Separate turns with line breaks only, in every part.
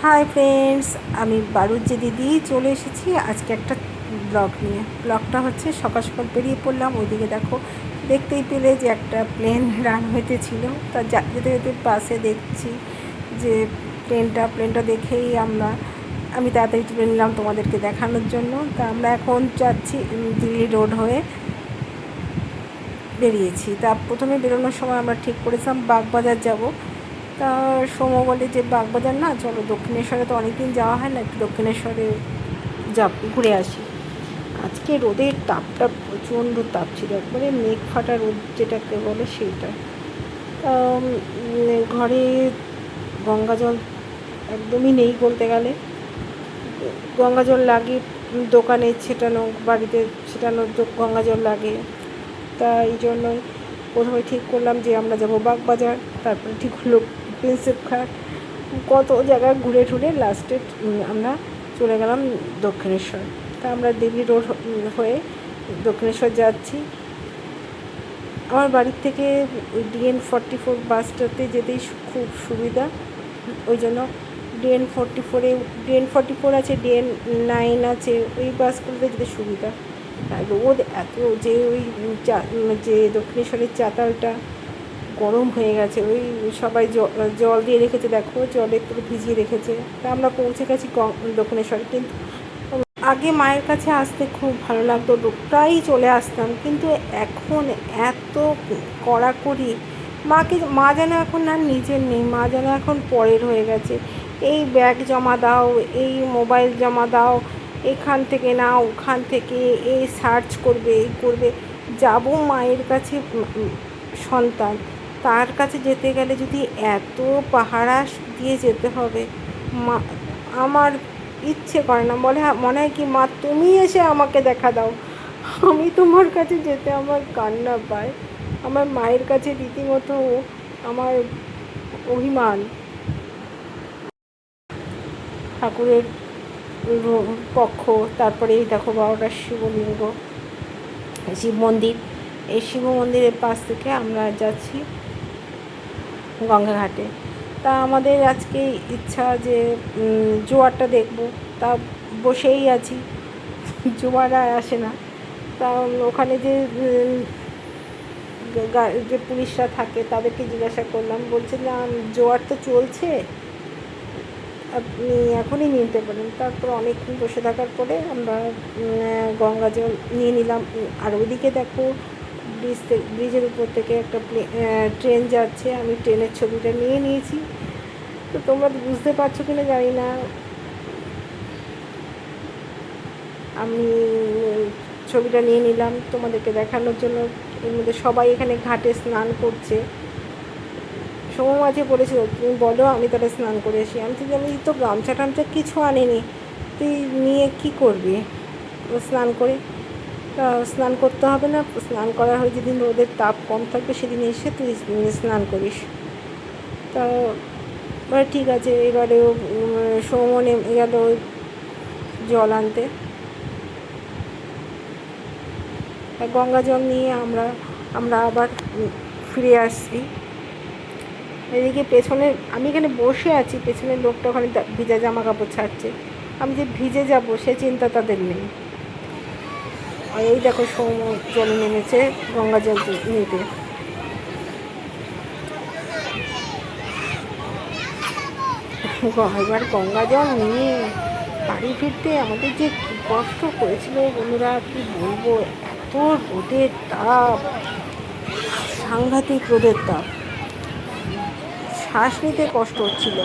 Hi friends, আমি বারুজ্জে দিদি চলে এসেছি আজকে একটা ব্লগ নিয়ে। ব্লগটা হচ্ছে সকাল সকাল বেরিয়ে পড়লাম। ওইদিকে দেখো, দেখতেই পেলে যে একটা প্লেন রানওয়েতে ছিল। তা যেতে যেতে পাশে দেখছি যে প্লেনটা দেখেই আমি তাড়াতাড়ি তুলে নিলাম তোমাদেরকে দেখানোর জন্য। তা আমরা এখন যাচ্ছি দিল্লি রোড হয়ে বেরিয়েছি। তা প্রথমে বেরোনোর সময় আমরা ঠিক করেছিলাম বাগবাজার যাব। তা সৌম্য বলে যে বাগবাজার না, চলো দক্ষিণেশ্বরে তো অনেক দিন যাওয়া হয় না, একটু দক্ষিণেশ্বরে ঘুরে আসি। আজকে রোদের তাপটা প্রচণ্ড তাপ ছিল, একবারে মেঘ ফাটা রোদ যেটাকে বলে সেইটা। তা ঘরে গঙ্গা জল একদমই নেই বলতে গেলে। গঙ্গা জল লাগে দোকানে ছেটানো, বাড়িতে ছেটানো গঙ্গা জল লাগে। তা এই জন্যই প্রথমে ঠিক করলাম যে আমরা যাব বাগবাজার, তারপরে ঠিক হলো প্রিন্সেপ ঘাট, কত জায়গা ঘুরে টুরে লাস্টে আমরা চলে গেলাম দক্ষিণেশ্বর। তা আমরা দিল্লি রোড হয়ে দক্ষিণেশ্বর যাচ্ছি। আমার বাড়ির থেকে ওই DN44 বাসটাতে যেতেই খুব সুবিধা, ওই জন্য DN44 আছে, DN9 আছে, ওই বাসগুলোতে যেতে সুবিধা। আর রোদ এত যে ওই যে দক্ষিণেশ্বরের চাতালটা গরম হয়ে গেছে, ওই সবাই জল দিয়ে রেখেছে, দেখো জলে পুরো ভিজিয়ে রেখেছে। তা আমরা পৌঁছে গেছি দক্ষিণেশ্বরে। কিন্তু আগে মায়ের কাছে আসতে খুব ভালো লাগতো, প্রায়ই চলে আসতাম, কিন্তু এখন এত কড়াকড়ি। মা যেন এখন আর নিজের নেই, মা যেন এখন পরের হয়ে গেছে। এই ব্যাগ জমা দাও, এই মোবাইল জমা দাও, এখান থেকে না ওখান থেকে এই সার্চ করবে, এই করবে। যাব মায়ের কাছে, সন্তান তার কাছে যেতে গেলে যদি এত পাহারা দিয়ে যেতে হবে, মা আমার ইচ্ছে করে না, মনে হয় কি মা তুমি এসে আমাকে দেখা দাও, আমি তোমার কাছে যেতে আমার কান্না পায়। আমার মায়ের কাছে রীতিমতো আমার অভিমান। ঠাকুরের পক্ষ, তারপরে এই দেখো বারোটা শিবলিঙ্গ, শিব মন্দির। এই শিব মন্দিরের পাশ থেকে আমরা যাচ্ছি গঙ্গাঘাটে। তা আমাদের আজকে ইচ্ছা যে জোয়ারটা দেখব। তা বসেই আছি, জোয়ার আর আসে না। তা ওখানে যে পুলিশরা থাকে তাদেরকে জিজ্ঞাসা করলাম, বলছিলাম জোয়ার তো চলছে, আপনি এখনই নিতে পারেন। তারপর অনেকক্ষণ বসে থাকার পরে আমরা গঙ্গা জল নিয়ে নিলাম। আর ওইদিকে দেখো ব্রিজের উপর থেকে একটা ট্রেন যাচ্ছে, আমি ট্রেনের ছবিটা নিয়ে নিয়েছি। তো তোমরা বুঝতে পারছো কিনা জানি না, আমি ছবিটা নিয়ে নিলাম তোমাদেরকে দেখানোর জন্য। এর মধ্যে সবাই এখানে ঘাটে স্নান করছে। সময় মাঝে বলেছিল তুমি বলো আমি তাহলে স্নান করে আসি। আমি তো গামছা টামছা কিছু আনিনি, তুই নিয়ে কী করবি স্নান করে? স্নান করতে হবে না, স্নান করা হয় যেদিন রোদের তাপ কম থাকবে সেদিন এসে তুই স্নান করিস। তা ঠিক আছে। এবারেও সৌম্য নেমে গেল জল আনতে। গঙ্গা জল নিয়ে আমরা আবার ফিরে আসছি। এদিকে পেছনে আমি এখানে বসে আছি, পেছনের লোকটা ওখানে ভিজা জামা কাপড় ছাড়ছে। আমি যে ভিজে যাব সে চিন্তা তাদের নেই। আর এই দেখো সৌম্য জলে নেমেছে গঙ্গা জল নিতে। এবার গঙ্গা জল নিয়ে বাড়ি ফিরতে আমাদের যে কী কষ্ট হয়েছিল বন্ধুরা, কী বলবো। এত রোদের তাপ, সাংঘাতিক রোদের তাপ, শ্বাস নিতে কষ্ট হচ্ছিল।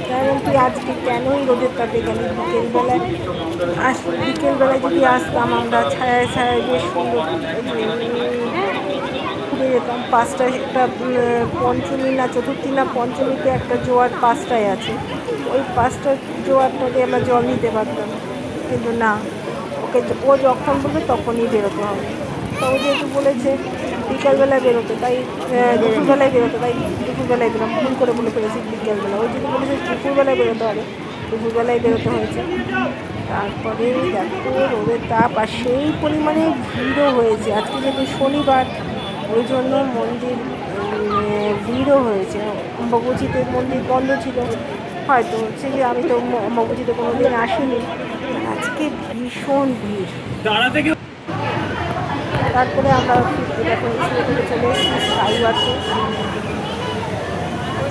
কারণ তুই আজকে কেনই রোদের তাপে গেলি? বিকেলবেলায় যদি আসতাম আমরা ছায়ায় ছায়ায় বেশ সুন্দর ঘুরে যেতাম। পাঁচটায় একটা পঞ্চমী না চতুর্থী না পঞ্চমীতে একটা জোয়ার পাঁচটায় আছে, ওই পাঁচটা জোয়ারটাতে আমরা জল নিতে পারতাম। কিন্তু না, ও যখন বলবে তখনই বেরোতে হবে। তো ও যেহেতু বলেছে বিকালবেলায় বেরোতে, তাই দুপুরবেলায় বেরোতে, তাই দুপুরবেলায় বেরোলাম। ভুল করে বলে ফেলেছি বিকেলবেলা, ওই যদি বলেছে দুপুরবেলায় বেরোতে হবে, দুপুরবেলায় বেরোতে হয়েছে। তারপরে দেখো রোদের তাপ, আর সেই পরিমাণে ভিড়ও হয়েছে। আজকে যেহেতু শনিবার, ওই জন্য মন্দির ভিড়ও হয়েছে। অম্বুবাচীতে মন্দির বন্ধ ছিল, হয়তো সে যে আমি তো অম্বুবাচিতে কোনো দিন আসিনি, আজকে ভীষণ ভিড়। তারপরে আমরা এখন করে চলে এসেছি স্কাইওয়াকে।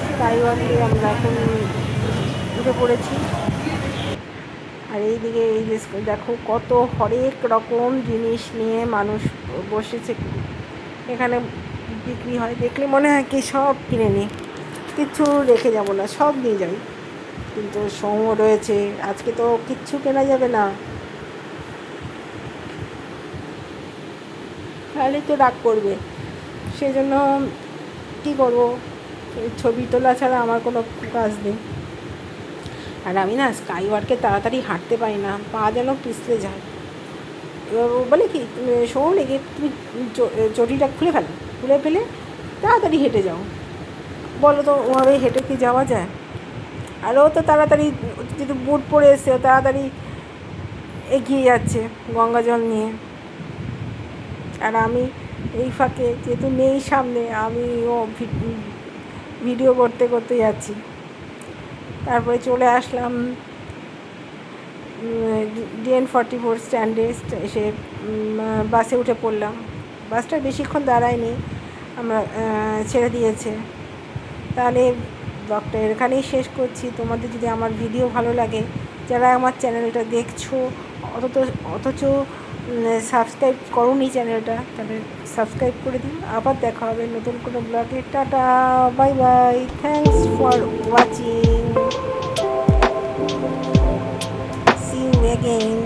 স্কাইওয়াকে আমরা এখন উঠে পড়েছি। আর এইদিকে এই যে দেখো কত হরেক রকম জিনিস নিয়ে মানুষ বসেছে, এখানে বিক্রি হয়। দেখলে মনে হয় কি সব কিনে নিই, কিচ্ছু রেখে যাব না, সব নিয়ে যাই। কিন্তু সময় রয়েছে, আজকে তো কিচ্ছু কেনা যাবে না, তাহলে তো রাগ করবে। সেই জন্য কী করবো, ছবি তোলা ছাড়া আমার কোনো কাজ নেই। আর আমি না স্কাইওয়ার্কে তাড়াতাড়ি হাঁটতে পারি না, পা যেন পিছলে যায়। এবার ও বলে কি, তুমি শোনো নাকি, তুমি চটিটা খুলে ফেলে তাড়াতাড়ি হেঁটে যাও। বলো তো ওভাবে হেঁটে কি যাওয়া যায়? আর ও তো তাড়াতাড়ি, যেহেতু বুট পরে এসছে, ও তাড়াতাড়ি এগিয়ে যাচ্ছে গঙ্গা জল নিয়ে। আর আমি এই ফাঁকে যেহেতু নেই সামনে, আমিও ভিডিও করতে করতে যাচ্ছি। তারপরে চলে আসলাম DN44 স্ট্যান্ডে। এসে বাসে উঠে পড়লাম। বাসটা বেশিক্ষণ দাঁড়ায়নি, আমরা ছেড়ে দিয়েছে। তাহলে ব্লগটা এখানেই শেষ করছি। তোমাদের যদি আমার ভিডিও ভালো লাগে, যারা আমার চ্যানেলটা দেখছো অথচ সাবস্ক্রাইব করোনি চ্যানেলটা, তাহলে সাবস্ক্রাইব করে দিন। আবার দেখা হবে নতুন কোনো ব্লগে। Tata, bye bye, thanks for watching, see you again.